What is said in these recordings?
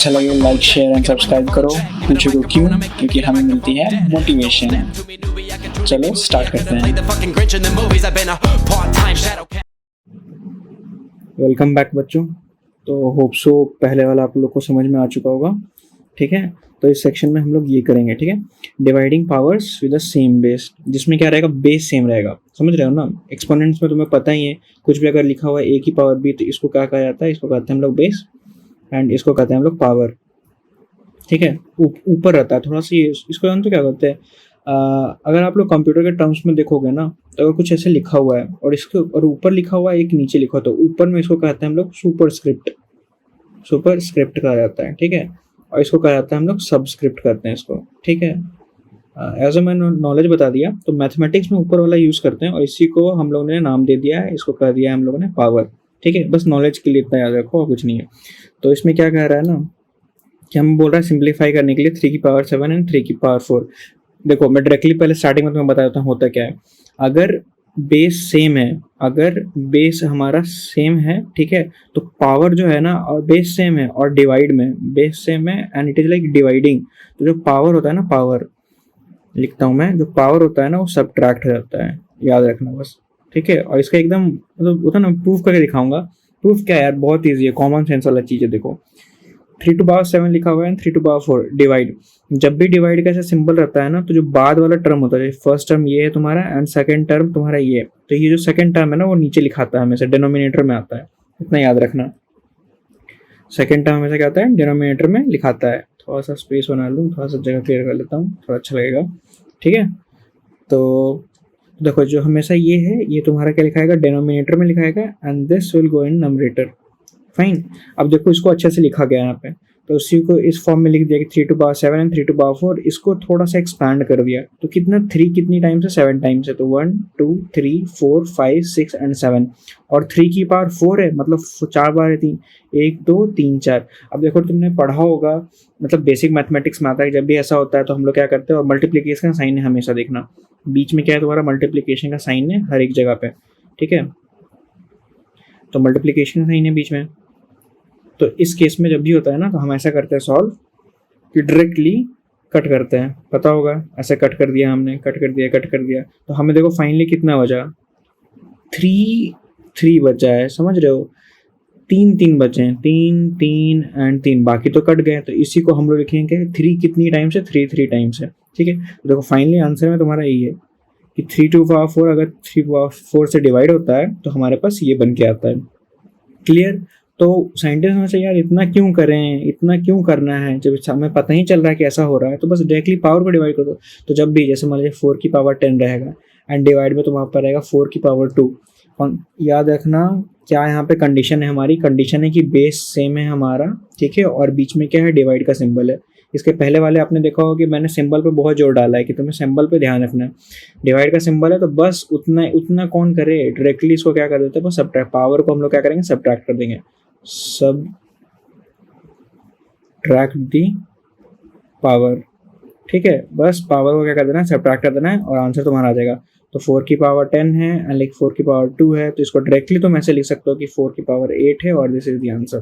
अच्छा लगे like share and subscribe करो। पूछो को क्यों? क्योंकि हमें मिलती है मोटिवेशन। चलो स्टार्ट करते हैं। वेलकम बैक बच्चों। तो होप सो पहले वाला आप लोग को समझ में आ चुका होगा, ठीक है। तो इस सेक्शन में हम लोग ये करेंगे, ठीक है, dividing powers with the same base, जिसमें क्या रहेगा, बेस सेम रहेगा। समझ रहे हो ना? एक्सपोनेंट्स में तुम्हें पता ही है, कुछ भी अगर लिखा हुआ है ए की पावर बी तो इसको क्या कहा जाता है? इसको कहते हैं हम लोग बेस एंड इसको कहते हैं हम लोग पावर, ठीक है। ऊपर रहता है थोड़ा सा ये, इसको जानते हो क्या कहते हैं? अगर आप लोग कंप्यूटर के टर्म्स में देखोगे ना, तो अगर कुछ ऐसे लिखा हुआ है और इसके और ऊपर लिखा हुआ है एक नीचे लिखा हुआ, तो ऊपर में इसको कहते हैं हम लोग सुपर स्क्रिप्ट कहा जाता है, ठीक है। और इसको कहा जाता है हम लोग सबस्क्रिप्ट करते हैं इसको, ठीक है। एज ए मैंने नॉलेज बता दिया, तो मैथमेटिक्स में ऊपर वाला यूज करते हैं और इसी को हम लोगों ने नाम दे दिया है, इसको कह दिया है हम लोगों ने पावर, ठीक है। बस नॉलेज के लिए इतना याद रखो और कुछ नहीं है। तो इसमें क्या कह रहा है ना कि हम बोल रहा है सिंप्लीफाई करने के लिए 3 की पावर 7 एंड 3 की पावर 4। देखो मैं डायरेक्टली पहले स्टार्टिंग में तुम्हें बता देता हूँ होता क्या है। अगर बेस सेम है, अगर बेस हमारा सेम है, ठीक है, तो पावर जो है ना, और बेस सेम है और डिवाइड में बेस सेम है and it is like dividing, तो जो पावर होता है ना, पावर लिखता हूँ मैं, जो पावर होता है ना वो सब्ट्रैक्ट हो जाता है, याद रखना बस, ठीक है। और इसका एकदम मतलब होता है ना, प्रूफ करके दिखाऊंगा। प्रूफ क्या है यार, बहुत ईजी है, कॉमन सेंस वाला चीज़ है। देखो 3 टू पावर 7 लिखा हुआ है, 3 टू पावर 4 डिवाइड। जब भी डिवाइड का ऐसा सिंबल रहता है ना, तो जो बाद वाला टर्म होता है, फर्स्ट टर्म ये है तुम्हारा एंड सेकंड टर्म तुम्हारा ये है, तो ये जो सेकंड टर्म है ना वो नीचे लिखाता है, हमेशा डिनोमिनेटर में आता है, इतना याद रखना। सेकंड टर्म हमेशा क्या आता है? डिनोमिनेटर में लिखाता है। थोड़ा सा स्पेस बना लूँ, थोड़ा सा जगह क्लियर कर लेता हूँ, थोड़ा अच्छा लगेगा, ठीक है। तो देखो जो हमेशा ये है, ये तुम्हारा क्या लिखाएगा? डिनोमिनेटर में लिखाएगा and this will go in numerator, fine. अब देखो इसको अच्छे से लिखा गया यहाँ पे, तो उसी को इस फॉर्म में लिख दिया कि 3 to power 7 and 3 to power 4। इसको थोड़ा सा एक्सपैंड कर दिया, तो कितना 3 कितनी टाइम्स है? 7 टाइम्स है, तो 1 2 3 4 5 6 एंड 7। और 3 की पावर 4 है, मतलब 4 बार है 3, 1 2 3 4। अब देखो तुमने पढ़ा होगा, मतलब बेसिक मैथमेटिक्स में आता है, जब भी ऐसा होता है तो हम लोग क्या करते हैं, और मल्टीप्लीकेशन का साइन है हमेशा देखना, बीच में क्या है तुम्हारा? मल्टीप्लीकेशन का साइन है हर एक जगह पे, ठीक है। तो मल्टीप्लीकेशन का साइन है बीच में। तो इस केस में जब भी होता है ना, तो हम ऐसा करते हैं सॉल्व कि डायरेक्टली कट करते हैं, पता होगा, ऐसे कट कर दिया हमने, कट कर दिया, तो हमें देखो फाइनली कितना बचा? 3 बचा है, समझ रहे हो? 3 बचे हैं, 3 एंड 3, बाकी तो कट गए। तो इसी को हम लोग लिखेंगे 3 कितनी टाइम्स है? 3 टाइम्स है, ठीक है। तो देखो फाइनली आंसर में तुम्हारा यही है कि 3 टू पावर 4 अगर 3 पावर 4 से डिवाइड होता है तो हमारे पास ये बन के आता है। क्लियर? तो साइंटिस्ट में से यार इतना क्यों करें, इतना क्यों करना है, जब हमें पता ही चल रहा है कि ऐसा हो रहा है, तो बस डायरेक्टली पावर को डिवाइड कर दो। तो जब भी जैसे मान लीजिए 4 की पावर 10 रहेगा एंड डिवाइड में तुम्हारे पर रहेगा 4 की पावर 2। याद रखना क्या यहाँ पे कंडीशन है हमारी? कंडीशन है कि बेस सेम है हमारा, ठीक है, और बीच में क्या है? डिवाइड का सिंबल है। इसके पहले वाले आपने देखा होगा कि मैंने सिंबल पे बहुत जोर डाला है कि तुम्हें सिंबल पे ध्यान रखना है। डिवाइड का सिंबल है तो बस उतना कौन करे, डायरेक्टली इसको क्या कर देते हैं, बस सब्ट्रैक्ट, पावर को हम लोग क्या करेंगे? सब्ट्रैक्ट कर देंगे, सब्ट्रैक्ट दी पावर, ठीक है। बस पावर को क्या कर देना है? सब्ट्रैक्ट कर देना है और आंसर तुम्हारा आ जाएगा। तो 4 की पावर 10 है एंड लाइक 4 की पावर 2 है, तो इसको डायरेक्टली तुम ऐसे लिख सकते हो कि 4 की पावर 8 है और this is the answer.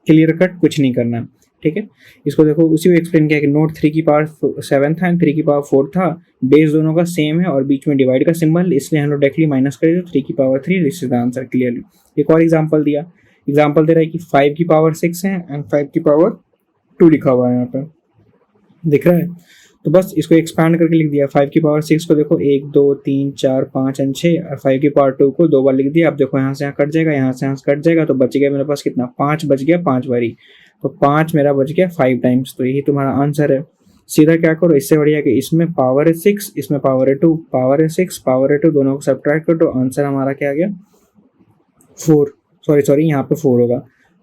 Clear cut, कुछ नहीं करना, ठीक है। इसको देखो उसी को एक्सप्लेन किया कि नोट 3 की पावर 7 था एंड 3 की पावर 4 था, बेस दोनों का सेम है और बीच में डिवाइड का सिंबल, इसलिए हम लोग डायरेक्टली माइनस करें, तो 3 की power 3, this is the answer. Clearly एक और एग्जाम्पल दिया, एग्जाम्पल दे रहा है कि 5 की पावर 6 है एंड 5 की पावर 2 लिखा हुआ है यहाँ पे, दिख रहा है? तो बस इसको एक्सपैंड करके लिख दिया। 5 की पावर 6 को देखो 1 2 3 4 5 एंड 6, और 5 की पावर 2 को 2 बार लिख दिया। अब देखो यहाँ से यहाँ कट जाएगा, यहाँ से यहाँ कट जाएगा, तो बच गया मेरे पास कितना? 5 बच गया 5 बारी, तो 5 मेरा बच गया 5 टाइम्स। तो यही तुम्हारा आंसर है। सीधा क्या करो, इससे बढ़िया कि इसमें पावर है 6, इसमें पावर है 2, पावर है 6 पावर है 2, दोनों को सब्ट्रैक्ट कर दो, आंसर हमारा क्या आ गया? 4। सॉरी यहाँ पे 4 होगा,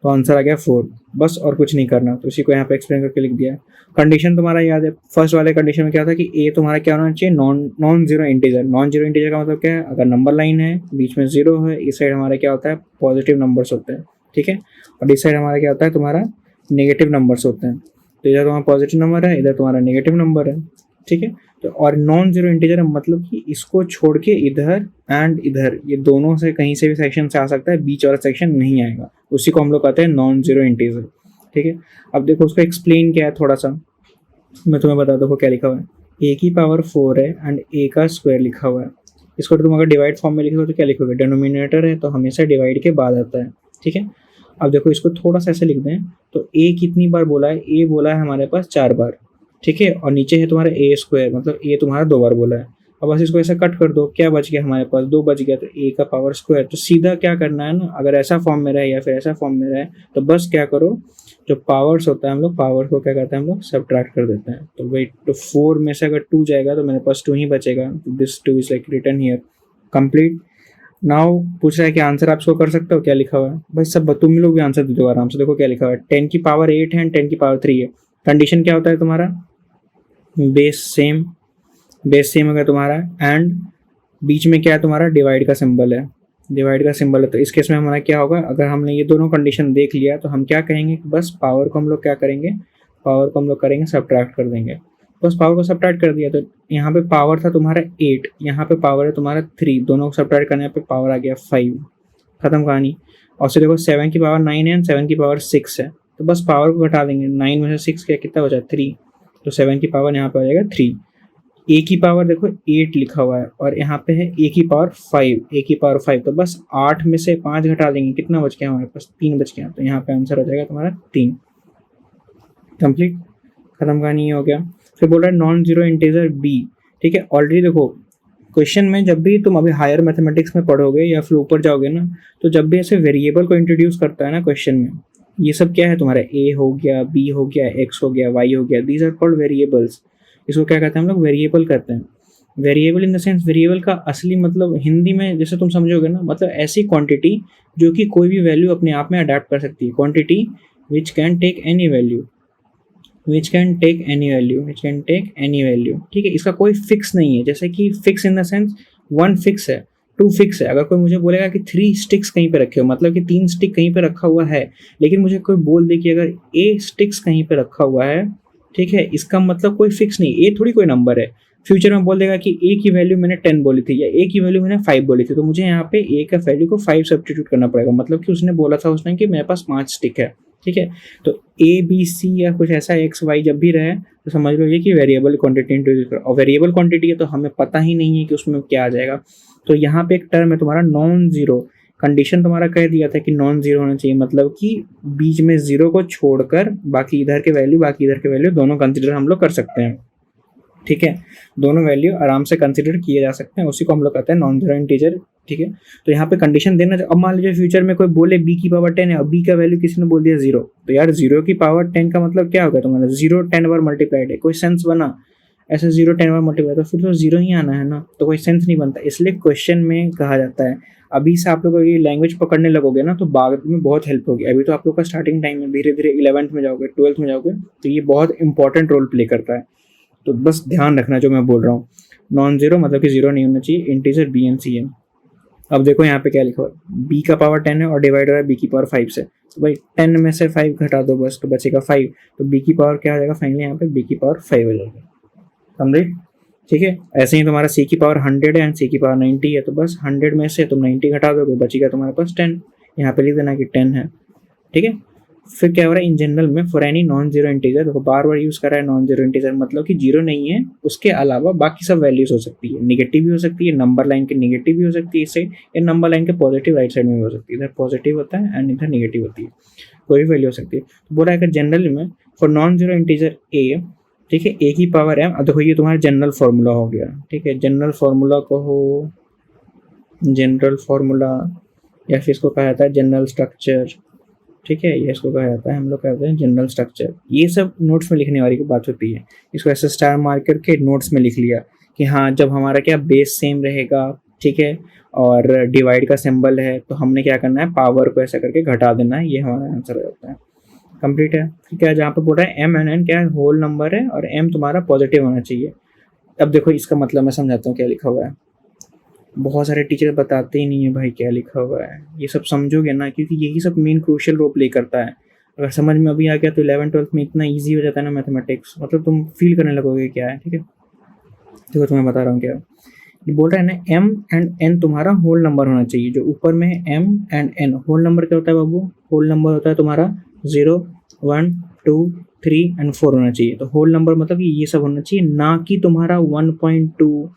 तो आंसर आ गया 4। बस और कुछ नहीं करना, तो इसी को यहाँ पे एक्सप्लेन करके लिख दिया है। कंडीशन तुम्हारा याद है, फर्स्ट वाले कंडीशन में क्या था कि ए तुम्हारा क्या होना चाहिए? Non zero integer. Non zero integer का मतलब क्या है? अगर नंबर लाइन है, बीच में जीरो है, इस साइड हमारा क्या होता है? पॉजिटिव नंबर्स होते हैं, ठीक है, और इस साइड हमारा क्या होता है? तुम्हारा नेगेटिव नंबर्स होते हैं। तो इधर तुम्हारा पॉजिटिव नंबर है, इधर तुम्हारा नेगेटिव नंबर है, ठीक है। तो और नॉन जीरो इंटीजर मतलब कि इसको छोड़ के इधर एंड इधर, ये दोनों से कहीं से भी सेक्शन से आ सकता है, बीच वाला सेक्शन नहीं आएगा, उसी को हम लोग कहते हैं नॉन जीरो इंटीजर। ठीक है। अब देखो उसका एक्सप्लेन क्या है थोड़ा सा, मैं तुम्हें बता दूँ क्या लिखा हुआ है। ए की पावर 4 है एंड ए का स्क्वायर लिखा हुआ है। इसको तुम अगर डिवाइड फॉर्म में लिखोगे तो क्या लिखोगे, डिनोमिनेटर है तो हमेशा डिवाइड के बाद आता है, ठीक है। अब देखो इसको थोड़ा सा ऐसे लिख दें, तो ए कितनी बार बोला है, ए बोला है हमारे पास 4 बार, ठीक है, और नीचे है तुम्हारा ए स्क्वायर, मतलब ए तुम्हारा 2 बार बोला है। अब बस इसको ऐसा कट कर दो, क्या बच गया हमारे पास, 2 बच गया, तो ए का पावर स्क्वायर। तो सीधा क्या करना है ना, अगर ऐसा फॉर्म में रहे या फिर ऐसा फॉर्म में रहे, तो बस क्या करो, जो पावर्स होता है हम लोग पावर को क्या करते हैं हम लोग सब्ट्रैक्ट कर देते हैं। तो भाई तो 4 में से अगर 2 जाएगा तो मेरे पास 2 ही बचेगा, this 2 is like written here, complete. Now पूछ रहा है कि आंसर आप शो कर सकते हो, क्या लिखा हुआ है भाई, सब तुम लोग भी आंसर दे दो आराम से। देखो क्या लिखा हुआ है, 10 की पावर 8 है एंड 10 की पावर 3 है। कंडीशन क्या होता है तुम्हारा, बेस सेम, बेस सेम अगर तुम्हारा, एंड बीच में क्या है तुम्हारा, डिवाइड का सिंबल है, डिवाइड का सिंबल है। तो इस केस में हमारा क्या होगा, अगर हमने ये दोनों कंडीशन देख लिया तो हम क्या कहेंगे कि बस पावर को हम लोग क्या करेंगे, पावर को हम लोग करेंगे सब्ट्रैक्ट कर देंगे। बस पावर को सब्ट्रैक्ट कर दिया, तो यहाँ पे पावर था तुम्हारा 8, यहाँ पे पावर है तुम्हारा 3, दोनों को सब्ट्रैक्ट करने पे पावर आ गया 5, खत्म कहानी। और फिर देखो 7 की पावर 9 है एंड 7 की पावर 6 है, तो बस पावर को घटा देंगे, 9 में से 6 क्या कितना बचा 3, तो 7 की पावर यहाँ पे आ जाएगा 3। ए की पावर देखो 8 लिखा हुआ है और यहाँ पे है ए की पावर 5, ए की पावर 5, तो बस 8 में से 5 घटा देंगे, कितना बच गया हमारे पास, 3 बच गया, तो यहाँ पे आंसर हो जाएगा तुम्हारा 3, कंप्लीट, खत्म कहानी हो गया। फिर बोल रहा है नॉन जीरो इंटीजर बी, ठीक है। ऑलरेडी देखो क्वेश्चन में जब भी तुम अभी हायर मैथमेटिक्स में पढ़ोगे या फिर ऊपर जाओगे ना, तो जब भी ऐसे वेरिएबल को इंट्रोड्यूस करता है ना क्वेश्चन में, ये सब क्या है तुम्हारा, ए हो गया, बी हो गया, एक्स हो गया, वाई हो गया, दीज आर कॉल्ड वेरिएबल्स। इसको क्या कहते हैं हम लोग, वेरिएबल कहते हैं। Variable in the sense, variable का असली मतलब हिंदी में जैसे तुम समझोगे ना, मतलब ऐसी क्वांटिटी जो कि कोई भी वैल्यू अपने आप में अडेप्ट कर सकती है, quantity which can take any value, which can take any value, which can take any value, ठीक है। इसका कोई फिक्स नहीं है, जैसे कि fix in the sense 1 fix है, 2 फिक्स है। अगर कोई मुझे बोलेगा कि 3 स्टिक्स कहीं पे रखे हो, मतलब कि 3 स्टिक कहीं पे रखा हुआ है, लेकिन मुझे कोई बोल दे कि अगर ए स्टिक्स कहीं पे रखा हुआ है, ठीक है, इसका मतलब कोई फिक्स नहीं, ए थोड़ी कोई नंबर है। फ्यूचर में बोल देगा कि ए की वैल्यू मैंने 10 बोली थी या ए की वैल्यू मैंने 5 बोली थी, तो मुझे यहाँ पे ए का वैल्यू को 5 सब्स्टिट्यूट करना पड़ेगा, मतलब कि उसने बोला था उसने कि मेरे पास 5 स्टिक है, ठीक है। तो ए बी सी या कुछ ऐसा एक्स वाई जब भी रहे तो समझ लो ये कि वेरिएबल क्वांटिटी इंट्रोड्यूस करो, और वेरिएबल क्वांटिटी है तो हमें पता ही नहीं है कि उसमें क्या आ जाएगा। तो यहाँ पे एक टर्म है तुम्हारा नॉन जीरो, कंडीशन तुम्हारा कह दिया था कि नॉन जीरो होना चाहिए, मतलब कि बीच में जीरो को छोड़कर बाकी इधर के वैल्यू बाकी इधर के वैल्यू दोनों कंसिडर हम लोग कर सकते हैं, ठीक है। दोनों वैल्यू आराम से कंसिडर किए जा सकते हैं, उसी को हम लोग कहते हैं नॉन जीरो इंटीजर, ठीक है। तो यहाँ पे कंडीशन देना, अब मान लीजिए फ्यूचर में कोई बोले बी की पावर 10 है और बी का वैल्यू किसी ने बोल दिया 0, तो यार 0 की पावर 10 का मतलब क्या होगा तुम्हारा, 0 10 बार मल्टीप्लाइड है, कोई सेंस बना, ऐसे 0 10 बार मल्टीप्लाई तो फिर तो 0 ही आना है ना, तो कोई सेंस नहीं बनता। इसलिए क्वेश्चन में कहा जाता है, अभी से आप लोग ये लैंग्वेज पकड़ने लगोगे ना तो बाद में बहुत हेल्प होगी। अभी तो आप लोग का स्टार्टिंग टाइम है, धीरे धीरे 11th में जाओगे 12th में जाओगे तो ये बहुत इंपॉर्टेंट रोल प्ले करता है। तो बस ध्यान रखना जो मैं बोल रहा हूँ, नॉन जीरो मतलब कि जीरो नहीं होना चाहिए, इंटीजर बी एंड सी है। अब देखो यहाँ पे क्या लिखा हुआ है, बी का पावर 10 है और डिवाइड हो रहा है बी की पावर 5 से, तो भाई 10 में से 5 घटा दो बस, तो बचेगा 5, तो बी की पावर क्या हो जाएगा फाइनली यहाँ पे बी की पावर 5 हो जाएगा, समझे, ठीक है। ऐसे ही तुम्हारा सी की पावर 100 है एंड सी की पावर 90 है, तो बस 100 में से तुम 90 घटा दोगे, बचेगा तुम्हारे पास 10, यहाँ पे लिख देना कि 10 है, ठीक है। फिर क्या हो रहा है इन जनरल में, for any non zero integer, देखो बार बार यूज कर रहा है नॉन जीरो इंटीजर, मतलब कि जीरो नहीं है, उसके अलावा बाकी सब वैल्यूज हो सकती है, निगेटिव भी हो सकती है, नंबर लाइन के निगेटिव भी हो सकती है इस साइड, या नंबर लाइन के पॉजिटिव राइट साइड में भी हो सकती है, इधर पॉजिटिव होता है एंड इधर निगेटिव होती है, कोई भी वैल्यू हो सकती है। तो बोला है कि जनरल में for non zero integer a, ठीक है, ए की पावर एम, देखो ये तुम्हारा जनरल फॉर्मूला हो गया, ठीक है, जनरल फॉर्मूला को हो, जनरल फॉर्मूला या फिर इसको कहा जाता है जनरल स्ट्रक्चर, ठीक है, ये इसको कहा जाता है, हम लोग कहते हैं जनरल स्ट्रक्चर। ये सब नोट्स में लिखने वाली की बात होती है, इसको ऐसे स्टार मार्क करके नोट्स में लिख लिया कि हाँ जब हमारा क्या बेस सेम रहेगा, ठीक है, और डिवाइड का सिंबल है तो हमने क्या करना है, पावर को ऐसा करके घटा देना है, ये हमारा आंसर हो जाता है, कंप्लीट है। ठीक है, जहाँ पे बोल रहा है एम एंड एन क्या है, होल नंबर है और एम तुम्हारा पॉजिटिव होना चाहिए। अब देखो इसका मतलब मैं समझाता हूँ क्या लिखा हुआ है, बहुत सारे टीचर बताते ही नहीं है भाई क्या लिखा हुआ है, ये सब समझोगे ना क्योंकि यही सब मेन क्रूशियल रोल प्ले करता है। अगर समझ में अभी आ गया तो 11th-12th में इतना ईजी हो जाता है ना मैथमेटिक्स, मतलब तुम फील करने लगोगे क्या है। ठीक है, देखो तुम्हें बता रहा हूँ क्या ये बोल रहा है ना, एम एंड एन तुम्हारा होल नंबर होना चाहिए। जो ऊपर में है M and N, whole number क्या होता है बाबू, होल नंबर होता है तुम्हारा 0 1 2 3 एंड 4 होना चाहिए। तो होल नंबर मतलब कि ये सब होना चाहिए, ना कि तुम्हारा 1.2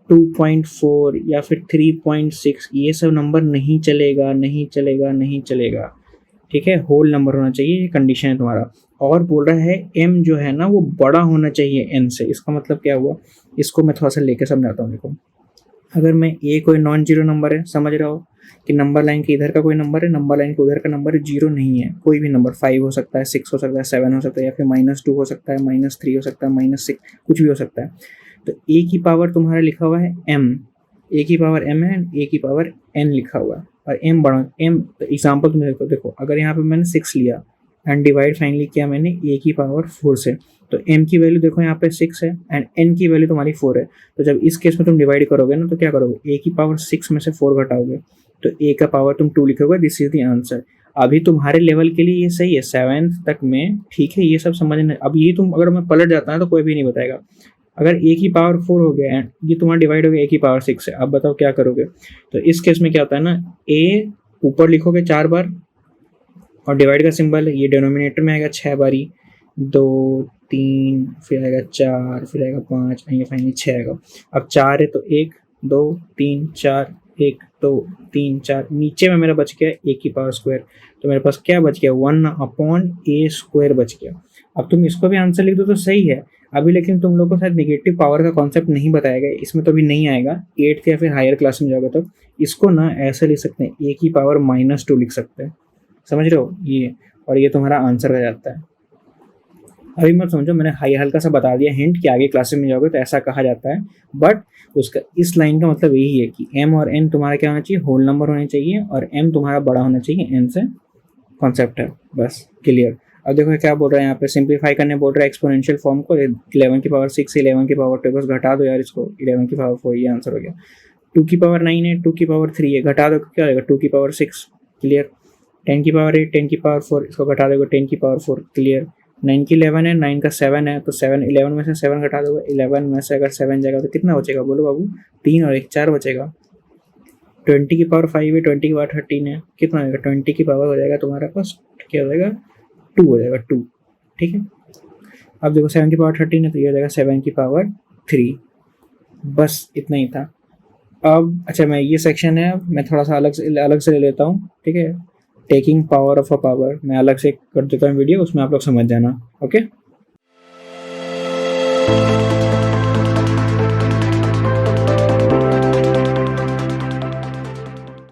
2.4 या फिर 3.6, ये सब नंबर नहीं चलेगा, नहीं चलेगा, नहीं चलेगा। ठीक है, होल नंबर होना चाहिए, ये कंडीशन है तुम्हारा। और बोल रहा है m जो है ना वो बड़ा होना चाहिए n से। इसका मतलब क्या हुआ, इसको मैं थोड़ा सा लेके समझाता हूँ। देखो, अगर मैं a कोई नॉन जीरो नंबर है, समझ रहे हो कि नंबर लाइन के इधर का कोई नंबर है, नंबर लाइन के उधर का नंबर जीरो नहीं है, कोई भी नंबर 5 हो सकता है, 6 हो सकता है, 7 हो सकता है, या फिर -2 हो सकता है, -3 हो सकता है, -6, कुछ भी हो सकता है। तो a की पावर तुम्हारा लिखा हुआ है m, a की पावर m है, a की पावर n लिखा हुआ है, और m बड़ा m। तो एग्जाम्पल तुम देखो, अगर यहाँ पे मैंने 6 लिया एंड डिवाइड फाइनली किया मैंने a की पावर 4 से, तो m की वैल्यू देखो यहाँ पे 6 है एंड n की वैल्यू तुम्हारी 4 है। तो जब इस केस में तुम डिवाइड करोगे ना, तो क्या करोगे, a की पावर 6 में से 4 घटाओगे तो a का पावर तुम 2 लिखोगे। This is the answer. अभी तुम्हारे लेवल के लिए ये सही है, 7th तक में ठीक है, ये सब समझना। अब ये तुम अगर मैं पलट जाता है तो कोई भी नहीं बताएगा। अगर a की पावर 4 हो गया एंड ये तुम्हारा डिवाइड हो गया a की पावर 6 से, अब बताओ क्या करोगे। तो इस केस में क्या होता है ना, a ऊपर लिखोगे 4 बार और डिवाइड का सिंबल ये डिनोमिनेटर में आएगा 6 बारी, 2 3 फिर आएगा 4 फिर आएगा 5 ये फाइनली 6 आएगा। अब 4 है तो 1 2 3 4 1 2 3 4, नीचे में मेरा बच गया a की पावर स्क्वायर, तो मेरे पास क्या बच गया, 1/a² बच गया। अब तुम इसको भी आंसर लिख दो तो सही है अभी, लेकिन तुम लोग को शायद नेगेटिव पावर का कॉन्सेप्ट नहीं बताया गया, इसमें तो अभी नहीं आएगा। 8th या फिर हायर क्लास में जाओगे तो इसको ना ऐसे लिख सकते हैं, a की पावर -2 लिख सकते हैं, समझ रहे हो ये, और ये तुम्हारा आंसर हो जाता है। अभी मत समझो, मैंने हल्का सा बता दिया हिंट कि आगे क्लासेस में जाओगे तो ऐसा कहा जाता है, बट उसका इस लाइन का मतलब यही है कि m और n तुम्हारा क्या होना चाहिए, होल नंबर होने चाहिए, और m तुम्हारा बड़ा होना चाहिए n से। कॉन्सेप्ट है बस, क्लियर। अब देखो क्या बोल रहा है यहाँ पे, सिंप्लीफाई करने बोल रहा है एक्सपोनेंशियल फॉर्म को, 11 की पावर 6 11 की पावर 2, बस घटा दो यार इसको, 11 की पावर 4, ये आंसर हो गया। 2 की पावर 9 है, 2 की पावर 3 है, घटा दो क्या होगा, 2 की पावर 6, क्लियर। 10 की पावर 8, 10 की पावर 4, इसको घटा दोगे 10 की पावर 4, क्लियर। 9 की 11 है, 9 का 7 है, तो 7 11 में से 7 घटा दोगे, 11 में से अगर 7 जाएगा तो कितना बचेगा, बोलो बाबू, 3 और 1 4 बचेगा। 20 की पावर 5 है, 20 की पावर 13 है, कितना होगा, 20 की पावर हो जाएगा तुम्हारे पास, क्या हो जाएगा, 2 हो जाएगा, 2, ठीक है। अब देखो 7 की पावर 13 है तो ये हो जाएगा 7 की पावर 3, बस इतना ही था। अब अच्छा, मैं ये सेक्शन है मैं थोड़ा सा अलग से ले लेता हूँ, ठीक है। Taking power of a power मैं अलग से कर देता हूँ वीडियो, उसमें आप लोग समझ जाना, ओके।